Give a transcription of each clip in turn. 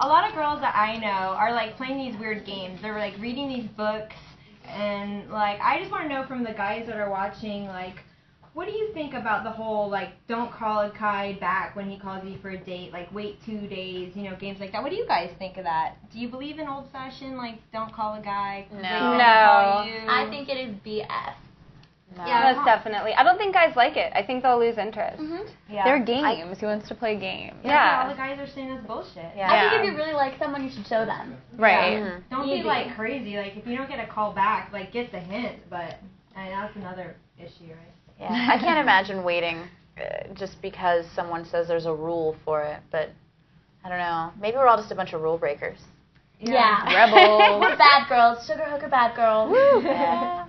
a lot of girls that I know are like playing these weird games. They're like reading these books, and like I just want to know from the guys that are watching, like, what do you think about the whole like don't call a guy back when he calls you for a date, like wait 2 days, you know, games like that. What do you guys think of that? Do you believe in old-fashioned like don't call a guy? No. Call you? I think it is BS. No. Yeah, most definitely. I don't think guys like it. I think they'll lose interest. Yeah. They're games. He wants to play games. Yeah. All the guys are saying that's bullshit. Yeah. I think if you really like someone, you should show them. Right. Yeah. Don't be like crazy. Like if you don't get a call back, like get the hint. But that's another issue, right? Yeah. I can't imagine waiting just because someone says there's a rule for it. But I don't know. Maybe we're all just a bunch of rule breakers. Yeah. Rebels. We're bad girls. Sugar hooker bad girls. Yeah.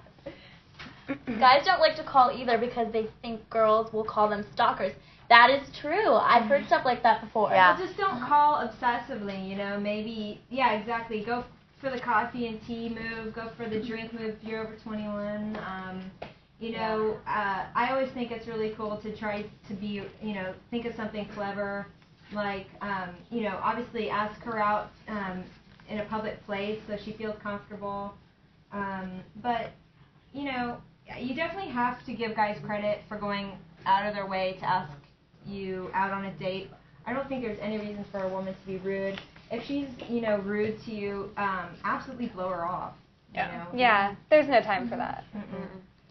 Guys don't like to call either because they think girls will call them stalkers. That is true. I've heard stuff like that before. Yeah. But just don't call obsessively, you know, maybe, yeah, exactly. Go for the coffee and tea move. Go for the drink move if you're over 21. You know, I always think it's really cool to try to be, you know, think of something clever. Like, you know, obviously ask her out in a public place so she feels comfortable. But, you know, you definitely have to give guys credit for going out of their way to ask you out on a date. I don't think there's any reason for a woman to be rude. If she's, you know, rude to you, absolutely blow her off. Yeah. You know? Yeah, there's no time for that.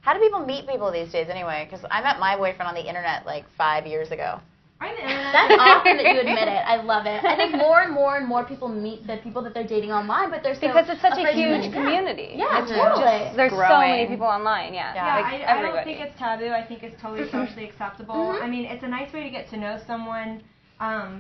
How do people meet people these days anyway? Because I met my boyfriend on the internet like 5 years ago. That's awesome that you admit it. I love it. I think more and more people meet the people that they're dating online, but they're so Because it's such a afraid to huge admit it. community. Yeah, It's totally. just, there's so growing. many people online, Yeah, like I everybody. don't think it's taboo. I think it's totally socially acceptable. I mean, it's a nice way to get to know someone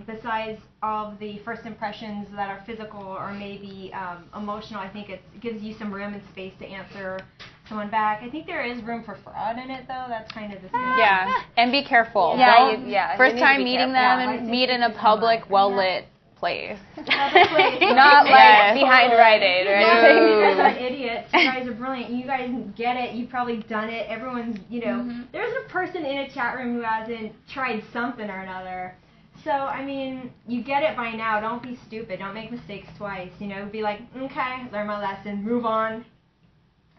besides all of the first impressions that are physical or maybe emotional. I think it gives you some room and space to answer someone back. I think there is room for fraud in it, though. That's kind of the thing. Yeah. And be careful. Yeah, Don't- you need First to time be meeting careful. them Yeah, and meet in a public, well-lit place. Not like Yes. behind Rite Aid or You anything. guys are idiots. You guys are brilliant. You guys get it. You've probably done it. Everyone's, you know, there's a person in a chat room who hasn't tried something or another. So, I mean, you get it by now. Don't be stupid. Don't make mistakes twice. You know, be like, okay, learn my lesson. Move on.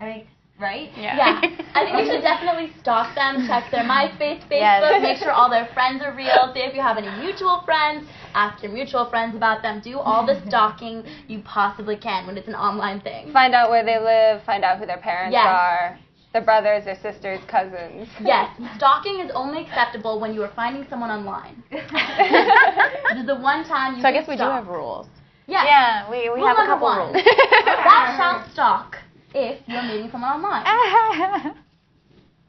I mean, right? Yeah. I think you should definitely stalk them, check their MySpace, Facebook, make sure all their friends are real, see if you have any mutual friends, ask your mutual friends about them, do all the stalking you possibly can when it's an online thing. Find out where they live, find out who their parents Yes. are, their brothers, their sisters, cousins. Yes, stalking is only acceptable when you are finding someone online. It is the one time you So I can guess we do stalk. have rules. Yes. Yeah, we Rule have a number couple 1. rules. Thou shalt stalk if you're meeting someone online.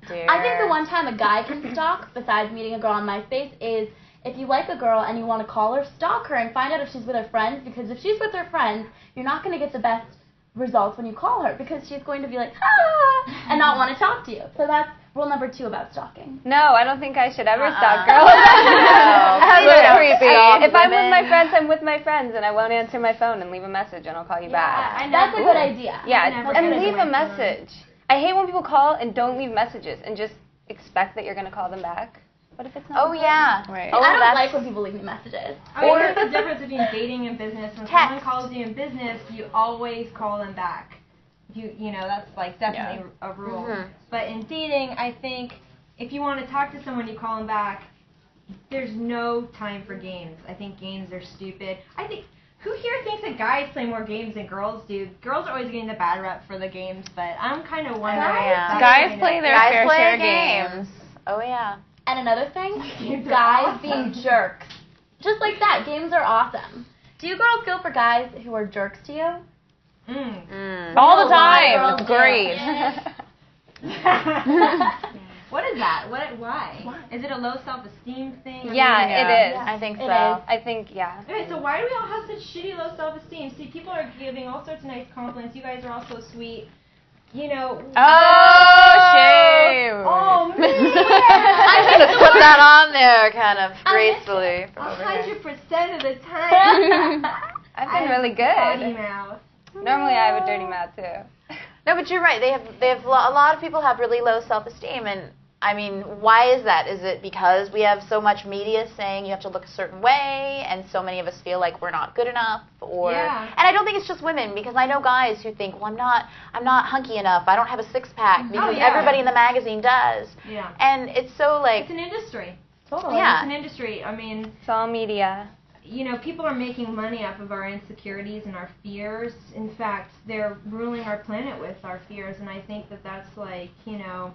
Dear. I think the one time a guy can stalk, besides meeting a girl on MySpace, is if you like a girl and you want to call her, stalk her and find out if she's with her friends, because if she's with her friends, you're not going to get the best results when you call her, because she's going to be like, ah, and not want to talk to you. So that's rule number 2 about stalking. No, I don't think I should ever stalk girls. No. That's Either. creepy. Stalk If I'm with women. my friends, I'm with my friends, and I won't answer my phone and leave a message, and I'll call you back. That's a good idea. Yeah, never and get leave away a message. I hate when people call and don't leave messages and just expect that you're going to call them back. What if it's not? Oh, yeah. Right. Oh, I don't that's- like when people leave me messages. I mean, there's a difference between dating and business. When someone Text. calls you in business, you always call them back. You know, that's like definitely a rule. But in dating, I think if you want to talk to someone, you call them back. There's no time for games. I think games are stupid. I think, who here thinks that guys play more games than girls do? Girls are always getting the bad rep for the games, but I'm kind of wondering. yeah. Guys play their Guys fair play share games. Oh, yeah. And another thing, guys being jerks. Just like that, games are awesome. Do you girls go for guys who are jerks to you? All the A lot of time. girls It's do. great. What is that? Why? Is it a low self-esteem thing? Yeah, it is. I think so. It is. I think, yeah. Okay, so why do we all have such shitty low self-esteem? See, people are giving all sorts of nice compliments. You guys are all so sweet. You know. Oh, shame. Oh, man. I'm going to put that on there kind of gracefully. from over here. 100% of the time. I've been really Potty good. mouth. Normally I have a dirty mouth, too. No, but you're right. They have a lot of people have really low self-esteem, and I mean, why is that? Is it because we have so much media saying you have to look a certain way, and so many of us feel like we're not good enough? Or Yeah. And I don't think it's just women, because I know guys who think, well, I'm not hunky enough. I don't have a six-pack because everybody in the magazine does. Yeah. And it's so like, It's an industry. Totally. Yeah. It's an industry. I mean, It's all media. you know, people are making money off of our insecurities and our fears. In fact, they're ruling our planet with our fears, and I think that that's like, you know,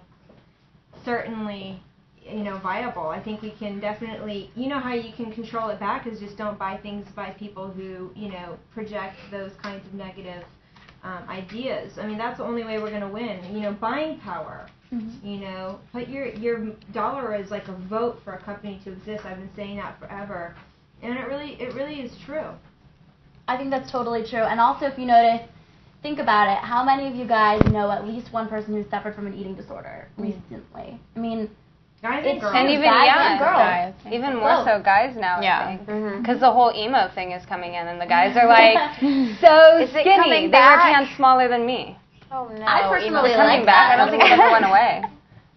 certainly, you know, viable. I think we can definitely, you know, how you can control it back is just don't buy things by people who, you know, project those kinds of negative ideas. I mean, that's the only way we're going to win. You know, buying power. You know, put your dollar is like a vote for a company to exist. I've been saying that forever, and it really is true. I think that's totally true. And also, if you notice, think about it. How many of you guys know at least one person who suffered from an eating disorder recently? I mean, Guys and it's girls. And even guys yeah, and girls. guys. even more so guys now. Yeah. I think Mhm. because the whole emo thing is coming in, and the guys are like so Is it skinny. coming They wear back? pants smaller than me. oh no. I personally It's like coming back. that. I don't think it ever went away.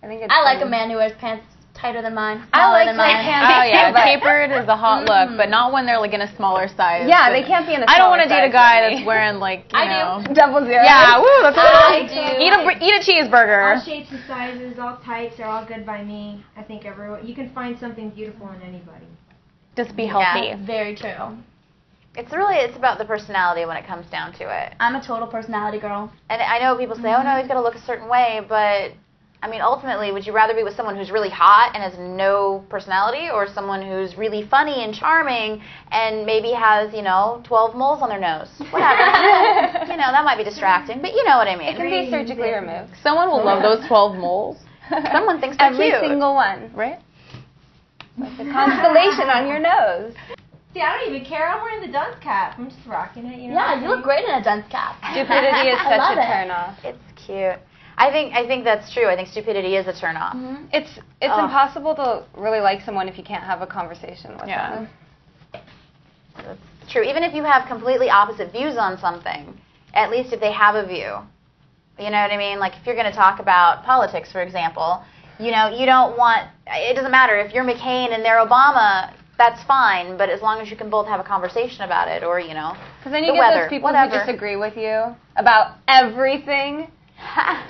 I think it's I like a man who wears pants tighter than mine, I smaller like than tight mine. pants. Oh yeah, But- tapered is a hot look, but not when they're like in a smaller size. Yeah, But they can't be in a I don't want to date a guy that's wearing like you know. double zero. Yeah, woo, that's I do. Eat a cheeseburger. All shapes and sizes, all types are all good by me. I think everyone, you can find something beautiful in anybody. Just be healthy. Very true. It's about the personality when it comes down to it. I'm a total personality girl. And I know people say, oh no, he's got to look a certain way, but I mean, ultimately, would you rather be with someone who's really hot and has no personality, or someone who's really funny and charming and maybe has, you know, 12 moles on their nose? Whatever. You know, that might be distracting, but you know what I It mean. can be surgically removed. Someone will love those 12 moles, Someone thinks they're Every cute. single one. right? Like a constellation on your nose. See, I don't even care. I'm wearing the dunce cap. I'm just rocking it. You know. Yeah, you look great in a dunce cap. Stupidity is I such love a it. turn off. It's cute. I think that's true. I think stupidity is a turn off. It's Oh. impossible to really like someone if you can't have a conversation with Yeah. them. That's true. Even if you have completely opposite views on something, at least if they have a view. You know what I mean? Like if you're going to talk about politics, for example, you know, you don't want, it doesn't matter if you're McCain and they're Obama, that's fine, but as long as you can both have a conversation about it, or, you know, Because then you the get weather, those people whatever. who disagree with you about everything. I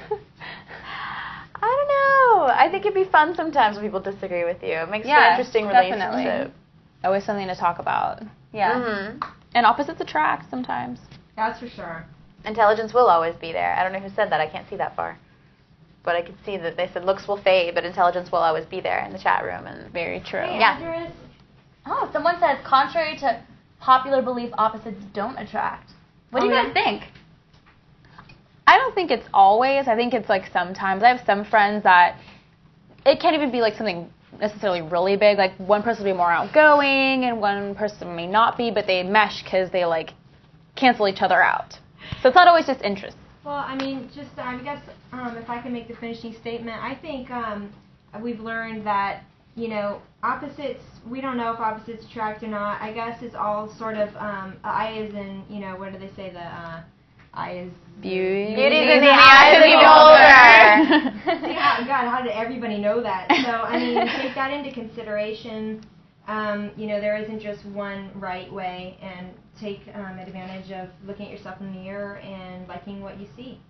don't know. I think it'd be fun sometimes when people disagree with you. It makes for an Yeah, interesting definitely. relationship. Always something to talk about. Yeah. Mm-hmm. And opposites attract sometimes. That's for sure. Intelligence will always be there. I don't know who said that. I can't see that far. But I could see that they said looks will fade, but intelligence will always be there in the chat room. And Very true. Hey, Yeah. Andres. Oh, someone says, contrary to popular belief, opposites don't attract. What do you guys think? I don't think it's always. I think it's like sometimes. I have some friends that it can't even be like something necessarily really big. Like one person will be more outgoing and one person may not be, but they mesh because they like cancel each other out. So it's not always just interest. Well, I mean, just I guess if I can make the finishing statement, I think we've learned that, you know, opposites, we don't know if opposites attract or not. I guess it's all sort of, I is in, you know, what do they say, the I is... Beauty's in the eyes of the beholder. See, God, how did everybody know that? So, I mean, take that into consideration. You know, there isn't just one right way, and take advantage of looking at yourself in the mirror and liking what you see.